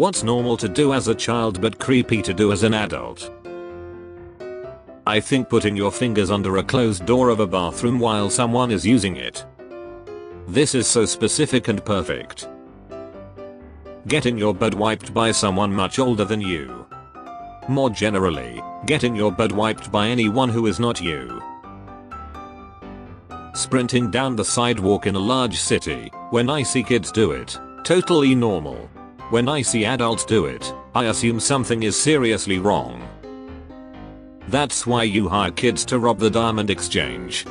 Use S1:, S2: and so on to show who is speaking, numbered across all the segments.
S1: What's normal to do as a child but creepy to do as an adult? I think putting your fingers under a closed door of a bathroom while someone is using it. This is so specific and perfect. Getting your butt wiped by someone much older than you. More generally, getting your butt wiped by anyone who is not you. Sprinting down the sidewalk in a large city. When I see kids do it, totally normal. When I see adults do it, I assume something is seriously wrong. That's why you hire kids to rob the Diamond Exchange.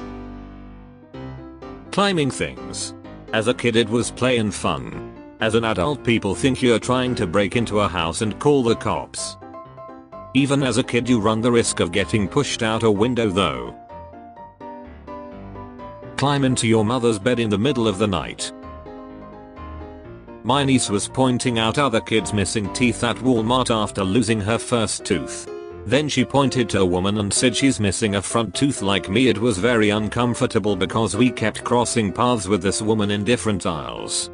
S1: Climbing things. As a kid it was play and fun. As an adult people think you're trying to break into a house and call the cops. Even as a kid you run the risk of getting pushed out a window though. Climb into your mother's bed in the middle of the night. My niece was pointing out other kids missing teeth at Walmart after losing her first tooth. Then she pointed to a woman and said she's missing a front tooth like me. It was very uncomfortable because we kept crossing paths with this woman in different aisles.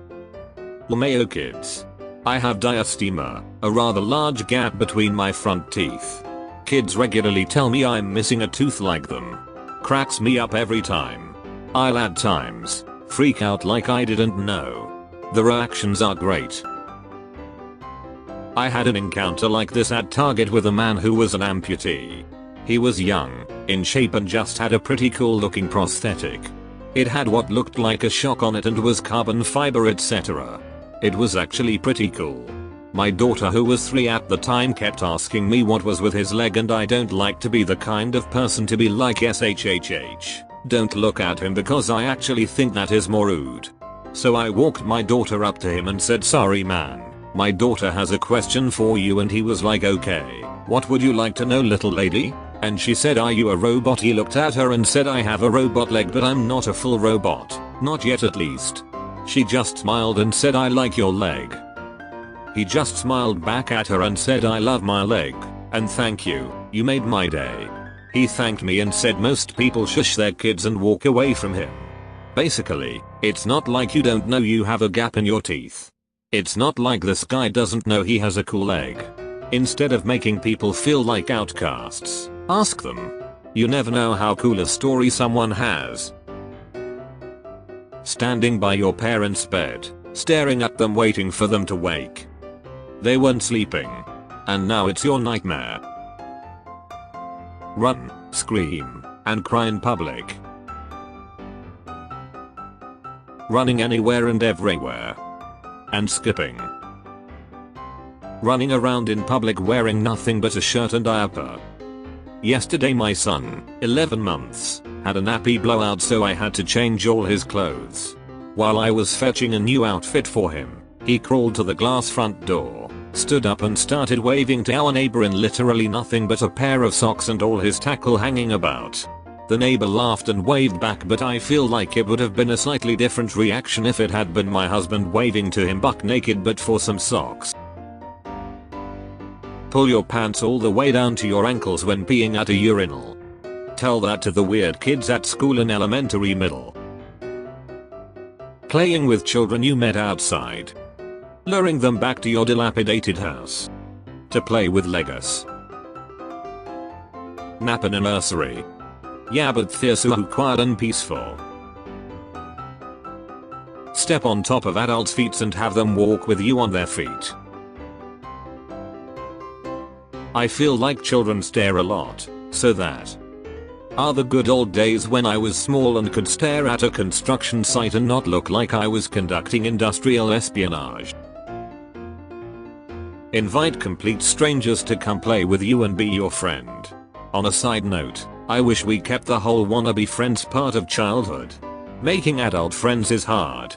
S1: LMAO kids. I have diastema, a rather large gap between my front teeth. Kids regularly tell me I'm missing a tooth like them. Cracks me up every time. I'll at times freak out like I didn't know. The reactions are great. I had an encounter like this at Target with a man who was an amputee. He was young, in shape and just had a pretty cool looking prosthetic. It had what looked like a shock on it and was carbon fiber etc. It was actually pretty cool. My daughter who was 3 at the time kept asking me what was with his leg and I don't like to be the kind of person to be like shhh. Don't look at him because I actually think that is more rude. So I walked my daughter up to him and said, sorry man, my daughter has a question for you, and he was like, okay, what would you like to know little lady? And she said, are you a robot? He looked at her and said, I have a robot leg but I'm not a full robot, not yet at least. She just smiled and said, I like your leg. He just smiled back at her and said, I love my leg, and thank you, you made my day. He thanked me and said most people shush their kids and walk away from him. Basically, it's not like you don't know you have a gap in your teeth. It's not like this guy doesn't know he has a cool leg. Instead of making people feel like outcasts, ask them. You never know how cool a story someone has. Standing by your parents' bed, staring at them waiting for them to wake. They weren't sleeping. And now it's your nightmare. Run, scream, and cry in public. Running anywhere and everywhere. And skipping. Running around in public wearing nothing but a shirt and diaper. Yesterday my son, 11 months, had a nappy blowout so I had to change all his clothes. While I was fetching a new outfit for him, he crawled to the glass front door, stood up and started waving to our neighbor in literally nothing but a pair of socks and all his tackle hanging about. The neighbor laughed and waved back, but I feel like it would have been a slightly different reaction if it had been my husband waving to him buck naked but for some socks. Pull your pants all the way down to your ankles when peeing at a urinal. Tell that to the weird kids at school in elementary middle. Playing with children you met outside. Luring them back to your dilapidated house. To play with Legos. Nap in a nursery. Yeah, but they're so quiet and peaceful. Step on top of adults' feet and have them walk with you on their feet. I feel like children stare a lot, so that are the good old days when I was small and could stare at a construction site and not look like I was conducting industrial espionage. Invite complete strangers to come play with you and be your friend. On a side note, I wish we kept the whole wannabe friends part of childhood. Making adult friends is hard.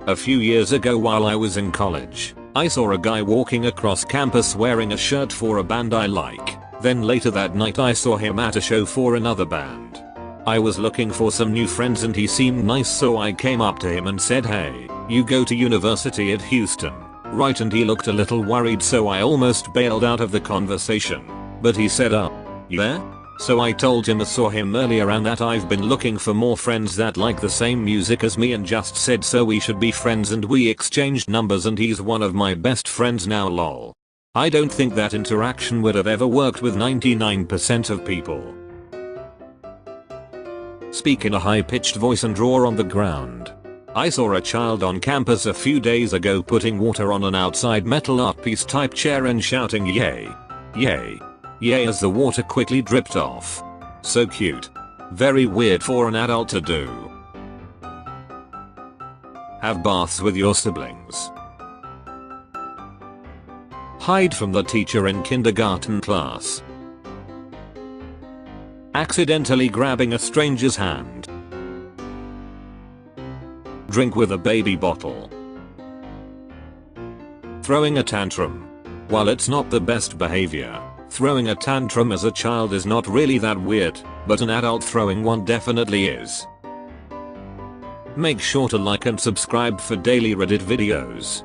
S1: A few years ago while I was in college, I saw a guy walking across campus wearing a shirt for a band I like. Then later that night I saw him at a show for another band. I was looking for some new friends and he seemed nice, so I came up to him and said, hey, you go to university at Houston, right? And he looked a little worried, so I almost bailed out of the conversation. But he said, you there? So I told him I saw him earlier and that I've been looking for more friends that like the same music as me and just said so we should be friends and we exchanged numbers and he's one of my best friends now lol. I don't think that interaction would have ever worked with 99% of people. Speak in a high-pitched voice and draw on the ground. I saw a child on campus a few days ago putting water on an outside metal art piece type chair and shouting yay. Yay. Yay as the water quickly dripped off. So cute. Very weird for an adult to do. Have baths with your siblings. Hide from the teacher in kindergarten class. Accidentally grabbing a stranger's hand. Drink with a baby bottle. Throwing a tantrum. While it's not the best behavior, throwing a tantrum as a child is not really that weird, but an adult throwing one definitely is. Make sure to like and subscribe for daily Reddit videos.